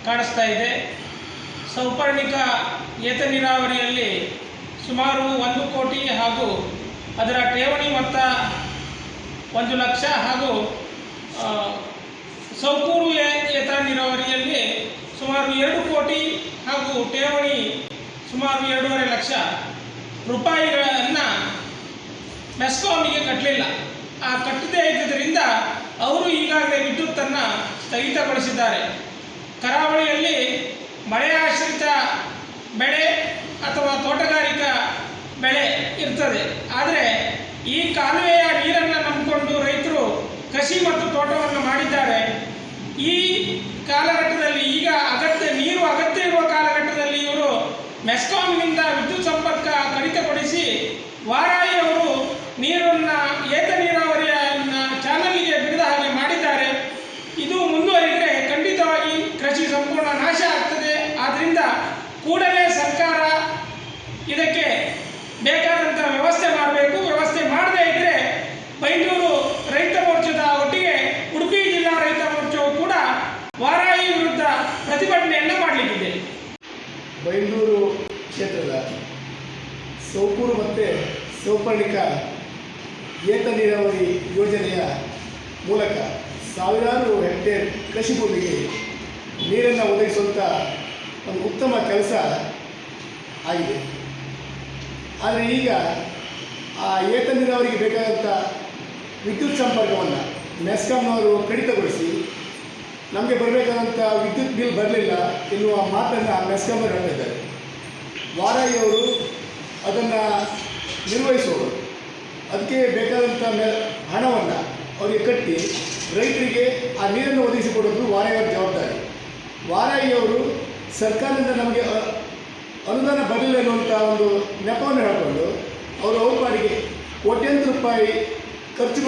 ಕಾಣಿಸ್ತಾ ಇದೆ. ಸೌಪರ್ಣಿಕ ಏತ ನೀರಾವರಿಯಲ್ಲಿ ಸುಮಾರು 1 ಕೋಟಿ ಹಾಗೂ ಅದರ ಠೇವಣಿ ಮೊತ್ತ 1 ಲಕ್ಷ ಹಾಗೂ ಸೌಕೂರು ಏತ ನೀರಾವರಿಯಲ್ಲಿ ಸುಮಾರು 2 ಕೋಟಿ ಹಾಗೂ ಠೇವಣಿ ಸುಮಾರು 2.5 ಲಕ್ಷ ರೂಪಾಯಿಗಳನ್ನು ಮೆಸ್ಕಾಮಿಗೆ ಕಟ್ಟಲಿಲ್ಲ. ಆ ಕಟ್ಟದೇ ಇದ್ದುದರಿಂದ ಅವರು ಈಗಾಗಲೇ ವಿದ್ಯುತ್ತನ್ನು ಸ್ಥಗಿತಗೊಳಿಸಿದ್ದಾರೆ. ಕರಾವಳಿಯಲ್ಲಿ ಮಳೆ ಆಶ್ರಿತ ಬೆಳೆ ಅಥವಾ ತೋಟಗಾರಿಕಾ ಬೆಳೆ ಇರ್ತದೆ. ಆದರೆ ಈ ಕಾಲುವೆಯ ನೀರನ್ನು ನಂಬಿಕೊಂಡು ರೈತರು ಕೃಷಿ ಮತ್ತು ತೋಟವನ್ನು ಮಾಡಿದ್ದಾರೆ. ಈ ಕಾಲಘಟ್ಟದಲ್ಲಿ ಈಗ ನೀರು ಅಗತ್ಯ ಇರುವ ಕಾಲಘಟ್ಟದಲ್ಲಿ ಇವರು ಮೆಸ್ಕಾಂನಿಂದ ವಿದ್ಯುತ್ ಸಂಪರ್ಕ ಕಡಿತಗೊಳಿಸಿ ವಾರಾಯಿ ಅವರು ನೀರನ್ನು ಏತ ನೀರಾವರಿಯನ್ನು ಚಾನಲ್ಗೆ ಬಿಡದ ಹಾಗೆ ಮಾಡಿದ್ದಾರೆ. ಇದು ಮುಂದುವರಿದರೆ ಖಂಡಿತವಾಗಿ ಕೃಷಿ ಸಂಪೂರ್ಣ ನಾಶ ಆಗ್ತದೆ. ಆದ್ದರಿಂದ ಕೂಡಲೇ ಸರ್ಕಾರ ಇದಕ್ಕೆ ಬೇಕಾದಂಥ ವ್ಯವಸ್ಥೆ ಮಾಡಬೇಕು. ವ್ಯವಸ್ಥೆ ಮಾಡದೇ ಇದ್ದರೆ ಬೈಂದೂರು ರೈತ ಮೋರ್ಚಾದ ಒಟ್ಟಿಗೆ ಉಡುಪಿ ಜಿಲ್ಲಾ ರೈತ ಮೋರ್ಚಾವು ಕೂಡ ವಾರಾಯಿ ವಿರುದ್ಧ ಪ್ರತಿಭಟನೆಯನ್ನು ಮಾಡಲಿಕ್ಕಿದೆ. ಬೈಂದೂರು ಕ್ಷೇತ್ರದ ಸೌಕೂರು ಮತ್ತು ಸೌಪರ್ಣಿಕ ಏತ ನೀರಾವರಿ ಯೋಜನೆಯ ಮೂಲಕ ಸಾವಿರಾರು ಹೆಕ್ಟೇರ್ ಕೃಷಿ ಭೂಮಿಗೆ ನೀರನ್ನು ಒದಗಿಸುವಂಥ ಒಂದು ಉತ್ತಮ ಕೆಲಸ ಆಗಿದೆ. ಆದರೆ ಈಗ ಆ ಏತ ನೀರಾವರಿಗೆ ಬೇಕಾದಂಥ ವಿದ್ಯುತ್ ಸಂಪರ್ಕವನ್ನು ಮೆಸ್ಕಾಂನವರು ಕಡಿತಗೊಳಿಸಿ ನಮಗೆ ಬರಬೇಕಾದಂಥ ವಿದ್ಯುತ್ ಬಿಲ್ ಬರಲಿಲ್ಲ ಎನ್ನುವ ಮಾತನ್ನು ಮೆಸ್ಕಾಂನವರು ಹೇಳ್ತಿದ್ದಾರೆ. ವಾರಾಯಿಯವರು ಅದನ್ನು ನಿರ್ವಹಿಸುವವರು, ಅದಕ್ಕೆ ಬೇಕಾದಂಥ ಹಣವನ್ನು ಅವರಿಗೆ ಕಟ್ಟಿ ರೈತರಿಗೆ ಆ ನೀರನ್ನು ಒದಗಿಸಿಕೊಡೋದು ವಾರಾಯಿಯವರ ಜವಾಬ್ದಾರಿ. ವಾರಾಯಿಯವರು ಸರ್ಕಾರದಿಂದ ನಮಗೆ ಅನುದಾನ ಬರಲಿಲ್ಲ ಅನ್ನುವಂಥ ಒಂದು ನೆಪವನ್ನು ಹೇಳಿಕೊಂಡು ಅವ್ರ ಪಾಡಿಗೆ ಕೋಟ್ಯಾಂತರ ರೂಪಾಯಿ ಖರ್ಚು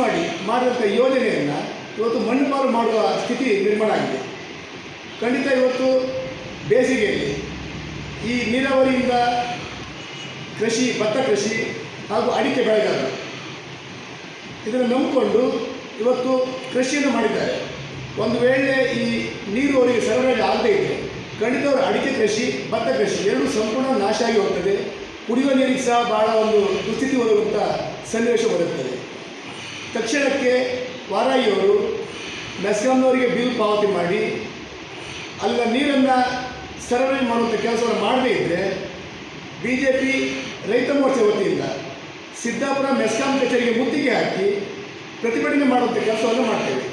ಮಾಡಿದಂಥ ಯೋಜನೆಯನ್ನು ಇವತ್ತು ಮಣ್ಣುಪಾಲು ಮಾಡುವ ಸ್ಥಿತಿ ನಿರ್ಮಾಣ ಆಗಿದೆ. ಖಂಡಿತ ಇವತ್ತು ಬೇಸಿಗೆಯಲ್ಲಿ ಈ ನೀರಾವರಿಯಿಂದ ಭತ್ತ ಕೃಷಿ ಹಾಗೂ ಅಡಿಕೆ ಬೆಳೆಗಾರರು ಇದನ್ನು ನಂಬಿಕೊಂಡು ಇವತ್ತು ಕೃಷಿಯನ್ನು ಮಾಡಿದ್ದಾರೆ. ಒಂದು ವೇಳೆ ಈ ನೀರು ಅವರಿಗೆ ಸರಬರಾಜು ಆಗದೇ ಇದ್ದರೆ ಖಂಡಿತ ಅವರು ಅಡಿಕೆ ಕೃಷಿ ಭತ್ತ ಕೃಷಿ ಎರಡೂ ಸಂಪೂರ್ಣ ನಾಶ ಆಗಿ ಹೋಗ್ತದೆ. ಕುಡಿಯುವ ನೀರಿಗೆ ಸಹ ಭಾಳ ಒಂದು ದುಸ್ಥಿತಿ ಒದಗುವಂಥ ಸನ್ನಿವೇಶ ಬರುತ್ತದೆ. ತಕ್ಷಣಕ್ಕೆ ವಾರಾಯಿಯವರು ಮೆಸ್ಕಾಂನವರಿಗೆ ಬಿಲ್ ಪಾವತಿ ಮಾಡಿ ಅಲ್ಲಿನ ನೀರನ್ನು ಸರಬರಾಜು ಮಾಡುವಂಥ ಕೆಲಸವನ್ನು ಮಾಡದೇ ಇದ್ದರೆ BJP ರೈತ ಮೋರ್ಚಾ ವತಿಯಿಂದ ಸಿದ್ದಾಪುರ ಮೆಸ್ಕಾಂ ಕಚೇರಿಗೆ ಮುತ್ತಿಗೆ ಹಾಕಿ ಪ್ರತಿಭಟನೆ ಮಾಡುವಂಥ ಕೆಲಸವನ್ನು ಮಾಡ್ತೇವೆ.